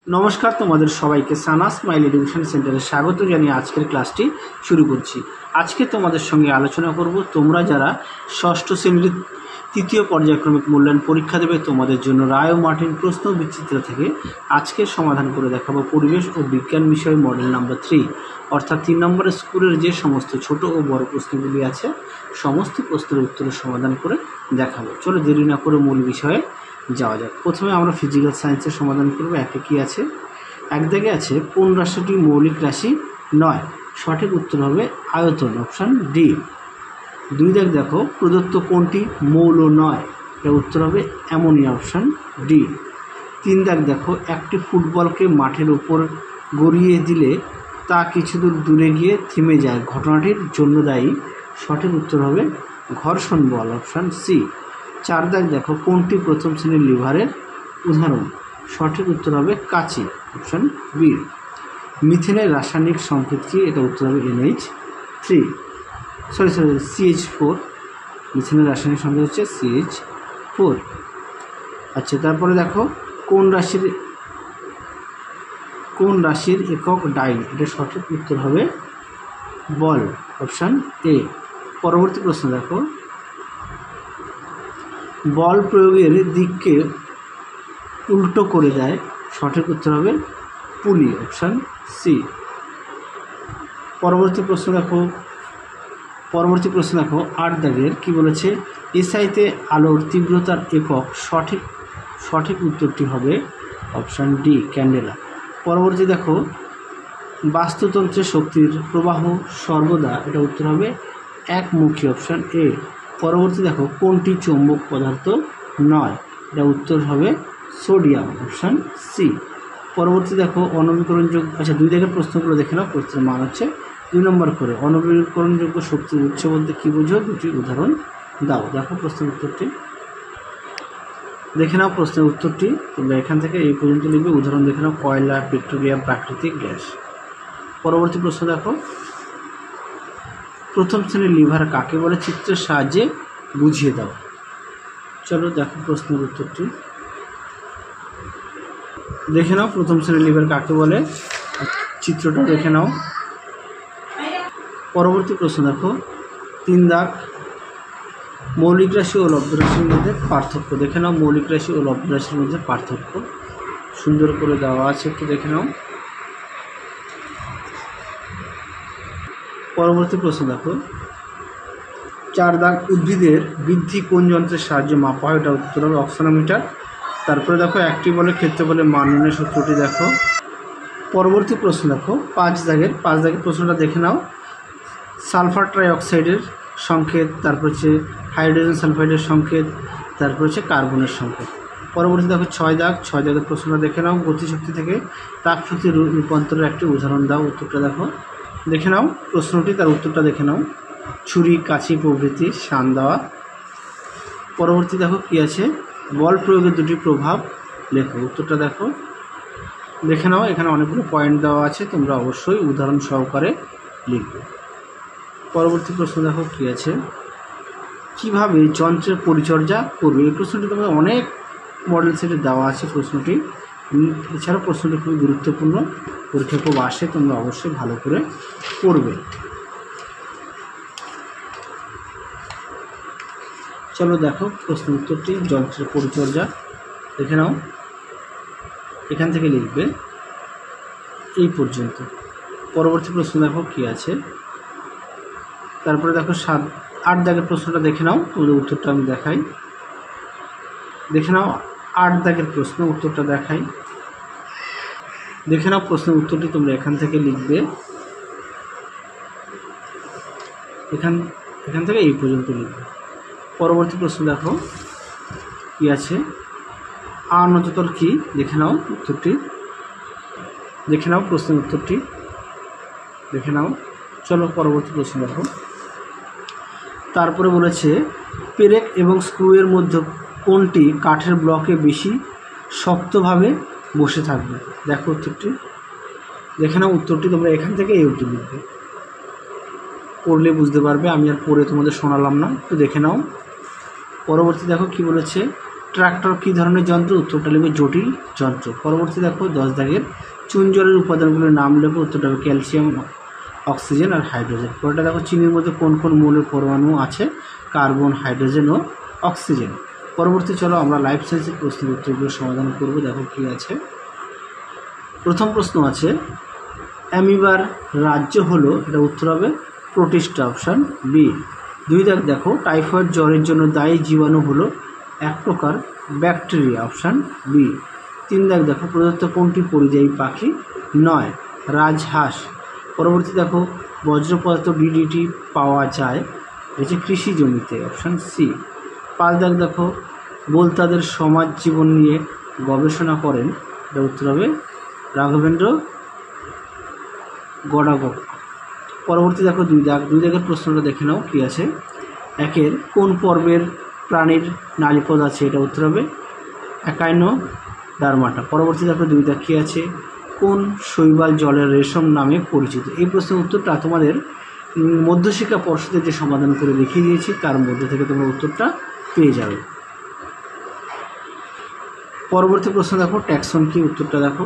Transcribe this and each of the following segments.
নমস্কার, তোমাদের সবাইকে সানা স্মাইল এডুকেশন সেন্টারে স্বাগত জানিয়ে আজকের ক্লাসটি শুরু করছি। আজকে তোমাদের সঙ্গে আলোচনা করব তোমরা যারা ষষ্ঠ শ্রেণীর তৃতীয় পর্যায়ক্রমিক মূল্যায়ন পরীক্ষা দেবে তোমাদের জন্য রায় ও মার্টিন প্রশ্ন বিচিত্র থেকে আজকের সমাধান করে দেখাবো পরিবেশ ও বিজ্ঞান বিষয় মডেল নাম্বার 3, অর্থাৎ 3 নম্বরের স্কুলের যে সমস্ত ছোট ও বড় প্রশ্নগুলি আছে সমস্ত প্রশ্নের উত্তরের সমাধান করে দেখাবো। চলো দেরি না করে মূল বিষয়ে যাওয়া যাক। প্রথমে আমরা ফিজিক্যাল সায়েন্সের সমাধান করব। একে কি আছে, এক দাগে আছে কোন রাশিটি মৌলিক রাশি নয়, সঠিক উত্তর হবে আয়তন, অপশান ডি। 2 দাগ দেখো প্রদত্ত কোনটি মৌল নয়, এর উত্তর হবে অ্যামোনিয়া, অপশান ডি। 3 দাগ দেখো একটি ফুটবলকে মাঠের উপর গড়িয়ে দিলে তা কিছু দূর দূরে গিয়ে থেমে যায়, ঘটনাটির জন্য দায়ী, সঠিক উত্তর হবে ঘর্ষণ বল, অপশান সি। 4 দাগ দেখো কোনটি প্রথম শ্রেণীর লিভারের উদাহরণ, সঠিক উত্তর হবে কাঁচি, অপশান বি। মিথেনের রাসায়নিক সংকেত কি, এটা উত্তর হবে CH4। মিথেনের রাসায়নিক সংকেত হচ্ছে CH4। আচ্ছা, তারপরে দেখো কোন রাশির একক ডাইন, এটা সঠিক উত্তর হবে বল, অপশান এ। পরবর্তী প্রশ্ন দেখো বল প্রয়োগের দিককে উল্টো করে দেয়, সঠিক উত্তর হবে পুলি, অপশান সি। পরবর্তী প্রশ্ন দেখো 8 দাগের কি বলেছে, এসআইতে আলোর তীব্রতার একক, সঠিক উত্তরটি হবে অপশান ডি, ক্যান্ডেলা। পরবর্তী দেখো বাস্তুতন্ত্রে শক্তির প্রবাহ সর্বদা, এটা উত্তর হবে একমুখী, অপশান এ। পরবর্তী দেখো কোনটি চৌম্বক পদার্থ নয়, এটা উত্তর হবে সোডিয়াম, অপশান সি। পরবর্তী দেখো অনবীকরণযোগ্য, আচ্ছা 2 দাগের প্রশ্নগুলো দেখে নাও। প্রশ্নের মান হচ্ছে 2 নম্বর করে অনবীকরণযোগ্য শক্তির উৎস বলতে কী বোঝো, 2টি উদাহরণ দাও। দেখো প্রশ্নের উত্তরটি দেখে নাও। প্রশ্নের উত্তরটি তোমরা এখান থেকে এই পর্যন্ত লিখবে, উদাহরণ দেখে নাও কয়লা, পেট্রোলিয়াম, প্রাকৃতিক গ্যাস। পরবর্তী প্রশ্ন দেখো প্রথম শ্রেণীর লিভার কাকে বলে, চিত্রের সাহায্যে বুঝিয়ে দাও। চলো দেখো প্রশ্নের উত্তরটি দেখে নাও। প্রথম শ্রেণীর লিভার কাকে বলে, চিত্রটা দেখে নাও। পরবর্তী প্রশ্ন দেখো 3 দাগ মৌলিক রাশি ও লব্ধ রাশির মধ্যে পার্থক্য, দেখে নাও। মৌলিক রাশি ও লব্ধ রাশির মধ্যে পার্থক্য সুন্দর করে দেওয়া আছে, একটু দেখে নাও। পরবর্তী প্রশ্ন দেখো 4 দাগ উদ্ভিদের বৃদ্ধি কোন যন্ত্রের সাহায্যে মাপা হয়, এটা উত্তর হবে অক্সনোমিটার। তারপরে দেখো একটি বলে ক্ষেত্রে বলে মান নির্ণয়ের সূত্রটি দেখো। পরবর্তী প্রশ্ন দেখো 5 দাগের প্রশ্নটা দেখে নাও। সালফার ট্রাইঅক্সাইডের সংকেত, তারপর হচ্ছে হাইড্রোজেন সালফাইডের সংকেত, তারপর হচ্ছে কার্বনের সংকেত। পরবর্তী দেখো 6 দাগের প্রশ্নটা দেখে নাও। গতিশক্তি থেকে তাপশক্তি রূপান্তরের একটি উদাহরণ দাও, উত্তরটা দেখো। দেখে নাও প্রশ্নটি, তার উত্তরটা দেখে নাও। ছুরি, কাঁচি প্রভৃতি শান দেওয়া। পরবর্তী দেখো কি আছে, বল প্রয়োগের 2টি প্রভাব লেখো, উত্তরটা দেখো। দেখে নাও এখানে অনেকগুলো পয়েন্ট দেওয়া আছে, তোমরা অবশ্যই উদাহরণ সহকারে লিখবে। পরবর্তী প্রশ্ন দেখো কি আছে, কিভাবে যন্ত্রের পরিচর্যা করবে, এই প্রশ্নটি তোমাদের অনেক মডেল সেটে দেওয়া আছে প্রশ্নটি। এছাড়াও প্রশ্নটি খুবই গুরুত্বপূর্ণ, পরীক্ষা খুব আসে, তোমরা অবশ্যই ভালো করে পড়বে। চলো দেখো প্রশ্ন উত্তরটি, যন্ত্রের পরিচর্যা দেখে নাও, এখান থেকে লিখবে এই পর্যন্ত। পরবর্তী প্রশ্ন দেখো কি আছে, তারপরে দেখো 8 দাগের প্রশ্নটা দেখে নাও, তোমাদের উত্তরটা আমি দেখাই। দেখে নাও 8 দাগের প্রশ্ন, উত্তরটা দেখাই। দেখে নাও প্রশ্নের উত্তরটি তোমরা এখান থেকে লিখবে, এখান থেকে এই পর্যন্ত লিখবে। পরবর্তী প্রশ্ন দেখো কি আছে, আনততল কি, দেখে নাও উত্তরটি, দেখে নাও প্রশ্নের উত্তরটি দেখে নাও। চলো পরবর্তী প্রশ্ন দেখো। তারপরে বলেছে পেরেক এবং স্ক্রুয়ের মধ্যে কোনটি কাঠের ব্লকে বেশি শক্তভাবে বসে থাকবে, দেখো উত্তরটি। দেখে নাও উত্তরটি, তোমরা এখান থেকে এই উত্তর লিখবে, পড়লে বুঝতে পারবে, আমি আর পড়ে তোমাদের শোনালাম না, একটু দেখে নাও। পরবর্তী দেখো কি বলেছে, ট্রাক্টর কী ধরনের যন্ত্র? উত্তরটা লিখবে জটিল যন্ত্র। পরবর্তী দেখো 10 দাগের চুন জলের উপাদানগুলোর নাম লেখো। উত্তরটা হবে ক্যালসিয়াম, অক্সিজেন আর হাইড্রোজেন। পরেরটা দেখো চিনির মধ্যে কোন কোন মৌলের পরমাণু আছে? কার্বন, হাইড্রোজেন ও অক্সিজেন। পরবর্তী চলো আমরা লাইফ সায়েন্সের প্রশ্নের উত্তরগুলো সমাধান করব। দেখো কী আছে। প্রথম প্রশ্ন আছে অ্যামিবার রাজ্য হলো, এটা উত্তর হবে প্রোটিস্টা, অপশান বি। 2 দাগ দেখো টাইফয়েড জ্বরের জন্য দায়ী জীবাণু হলো এক প্রকার ব্যাকটেরিয়া, অপশান বি। 3 দাগ দেখো প্রদত্ত কোনটি পরিযায়ী পাখি নয়? রাজহাঁস। পরবর্তী দেখো বজ্র পদার্থ ডিডিটি পাওয়া যায় হচ্ছে কৃষি জমিতে, অপশান সি। 5 দাগ দেখো বোলতাদের সমাজ জীবন নিয়ে গবেষণা করেন, এটা উত্তর হবে রাঘবেন্দ্র গডাগক। পরবর্তী দেখো 2 দাগের প্রশ্নটা দেখে নাও কী আছে। 1 কোন পর্বের প্রাণীর নালীপদ আছে? এটা উত্তর হবে একাইনোডার্মাটা। পরবর্তী দেখো 2 দাগ কী আছে। কোন শৈবাল জলের রেশম নামে পরিচিত? এই প্রশ্নের উত্তরটা তোমাদের মধ্যশিক্ষা পর্ষদের যে সমাধান করে দেখিয়ে দিয়েছি তার মধ্যে থেকে তোমরা উত্তরটা পেয়ে যাবে। পরবর্তী প্রশ্ন দেখো ট্যাক্সন কি? উত্তরটা দেখো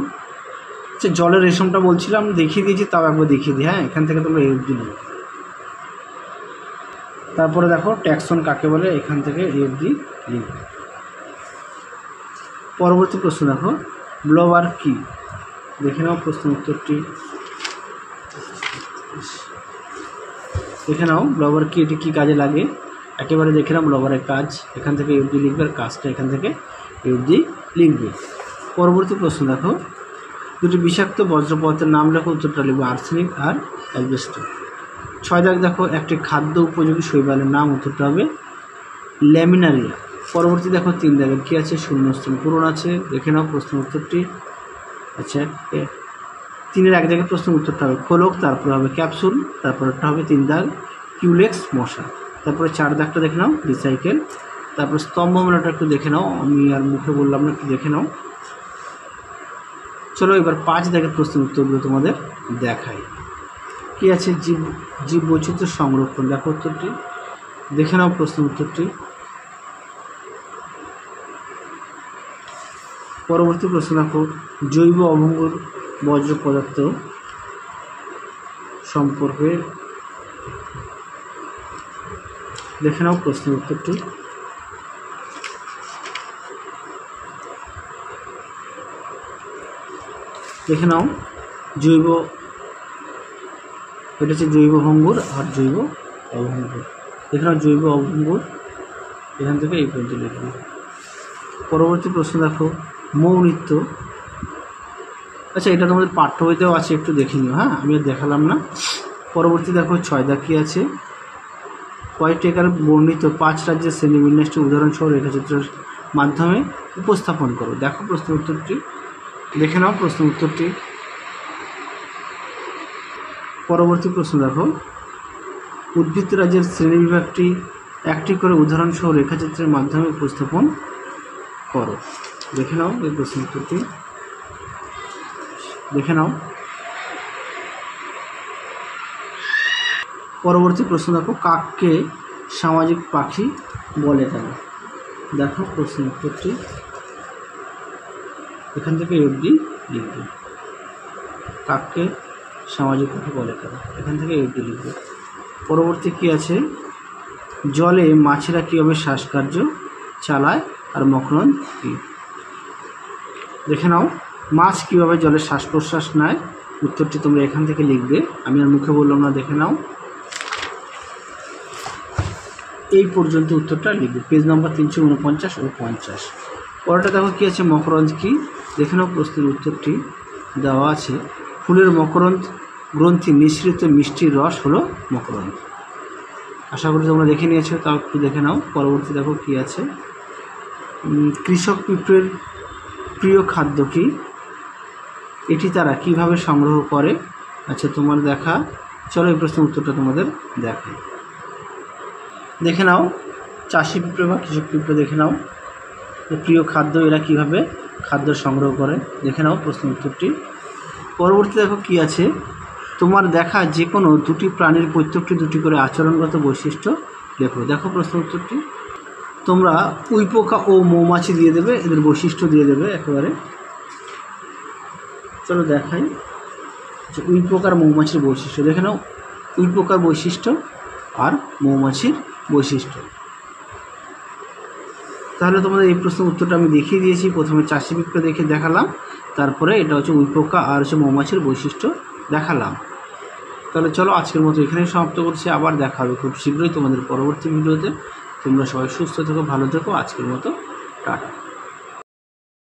আচ্ছা জলের রেশমটা বলছিলাম দেখিয়ে দিয়েছি, তাও একবার দেখিয়ে দিই। হ্যাঁ, এখান থেকে তোমরা এফডি লিখবে। তারপরে দেখো ট্যাক্সন কাকে বলে, এখান থেকে এফডি লিখবে। পরবর্তী প্রশ্ন দেখো ব্লোবার কি? দেখে নাও প্রশ্ন উত্তরটি। দেখে নাও ব্লোবার কি, এটি কী কাজে লাগে? একেবারে দেখে নাও ব্লোবারের কাজ, এখান থেকে এফডি লিখবে, আর কাজটা এখান থেকে এফডি লিখবে। পরবর্তী প্রশ্ন দেখো 2টি বিষাক্ত বজ্রপদার্থের নাম লেখো। উত্তরটা লিখবে আর্সেনিক আর অ্যাসবেস্টস। 6 দাগ দেখো একটি খাদ্য উপযোগী শৈবালের নাম। উত্তরটা হবে ল্যামিনারিয়া। পরবর্তী দেখো 3 দাগের কী আছে? শূন্যস্থান পূরণ আছে, দেখে নাও প্রশ্ন উত্তরটি। আচ্ছা 3-এর 1 দাগের প্রশ্নের উত্তরটা হবে খোলক, তারপরে হবে ক্যাপসুল, তারপরটা হবে 3 দাগ কিউলেক্স মশা। তারপরে 4 দাগটা দেখে নাও রিসাইকেল। তারপরে স্তম্ভমালাটা একটু দেখে নাও, আমি আর মুখে বললাম না, একটু দেখে নাও। চলো এবার 5 দাগের প্রশ্নের উত্তরগুলো তোমাদের দেখাই। কি আছে? জীব বৈচিত্র্য সংরক্ষণ। দেখো উত্তরটি, দেখে নাও প্রশ্ন উত্তরটি। পরবর্তী প্রশ্ন দেখো জৈব অভঙ্গুর বজ্র পদার্থ সম্পর্কে দেখে নাও প্রশ্নের উত্তরটি। দেখে নাও জৈব, এটা হচ্ছে জৈব ভঙ্গুর আর জৈব অভঙ্গুর। দেখে নাও জৈব অভঙ্গুর, এখান থেকে এই পর্যন্ত লিখবে। পরবর্তী প্রশ্ন দেখো মৌনৃত্য। আচ্ছা এটা তোমাদের পাঠ্য বইতেও আছে, একটু দেখে নিও। হ্যাঁ, আমি আর দেখালাম না। পরবর্তী দেখো 6 দাগ কী আছে। কয়েকটি একারে বর্ণিত 5 রাজ্যের শ্রেণীবিন্যাসটি উদাহরণসহ রেখাচিত্রের মাধ্যমে উপস্থাপন করো। দেখো প্রশ্ন উত্তরটি, দেখে নাও প্রশ্ন উত্তরটি। পরবর্তী প্রশ্ন দেখো উদ্ভিদ রাজ্যের শ্রেণীবিভাগটি একটি করে উদাহরণসহ রেখাচিত্রের মাধ্যমে উপস্থাপন করো। দেখে নাও এই প্রশ্ন উত্তরটি, দেখে নাও। পরবর্তী প্রশ্ন দেখো কাককে সামাজিক পাখি বলে কেন? দেখো প্রশ্ন উত্তরটি, এখান থেকে এফডি লিখবে। কাককে সামাজিক পাখি বলে কেন? এখান থেকে এফডি লিখবে। পরবর্তী কি আছে? জলে মাছেরা কীভাবে শ্বাসকার্য চালায় আর মকরন্দ কী? দেখে নাও মাছ কীভাবে জলে শ্বাস প্রশ্বাস নেয়। উত্তরটি তোমরা এখান থেকে লিখবে, আমি আর মুখে বললাম না, দেখে নাও। এই পর্যন্ত উত্তরটা লিখবে, পেজ নম্বর 349 ও 50। পরেরটা দেখো কী আছে? মকরন্দ কী? দেখে নাও প্রশ্নের উত্তরটি দেওয়া আছে ফুলের মকরন্দ গ্রন্থি নিঃসৃত মিষ্টি রস হলো মকরন্দ। আশা করি তোমরা দেখে নিয়েছো, তাও একটু দেখে নাও। পরবর্তী দেখো কী আছে? কৃষক পিঁপড়ের প্রিয় খাদ্য কী? এটি তারা কিভাবে সংগ্রহ করে? আচ্ছা তোমার দেখা, চলো এই প্রশ্নের উত্তরটা তোমাদের দেখাই। দেখে নাও চাষি পিঁপড়ে বা কৃষক পিঁপড়ে, দেখে নাও প্রিয় খাদ্য এরা কিভাবে খাদ্য সংগ্রহ করে। দেখে নাও প্রশ্ন উত্তরটি। পরবর্তী দেখো কী আছে? তোমার দেখা যে কোনো দুটি প্রাণীর প্রত্যেকটি দুটি করে আচরণগত বৈশিষ্ট্য লেখো। দেখো প্রশ্ন উত্তরটি। তোমরা উই পোকা ও মৌমাছি দিয়ে দেবে, এদের বৈশিষ্ট্য দিয়ে দেবে একেবারে। চলো দেখাই যে উই পোকার মৌমাছির বৈশিষ্ট্য দেখে নাও, উই পোকার বৈশিষ্ট্য আর মৌমাছির বৈশিষ্ট্য। তাহলে তোমাদের এই প্রশ্নের উত্তরটা আমি দেখিয়ে দিয়েছি। প্রথমে চাষি পিঁপড়ে দেখে দেখালাম, তারপরে এটা হচ্ছে উই পোকা আর হচ্ছে মৌমাছির বৈশিষ্ট্য দেখালাম। তাহলে চলো আজকের মতো এখানেই সমাপ্ত করছি। আবার দেখা হবে খুব শীঘ্রই তোমাদের পরবর্তী ভিডিওতে। তোমরা সবাই সুস্থ থেকো, ভালো থেকো। আজকের মতো টাটা।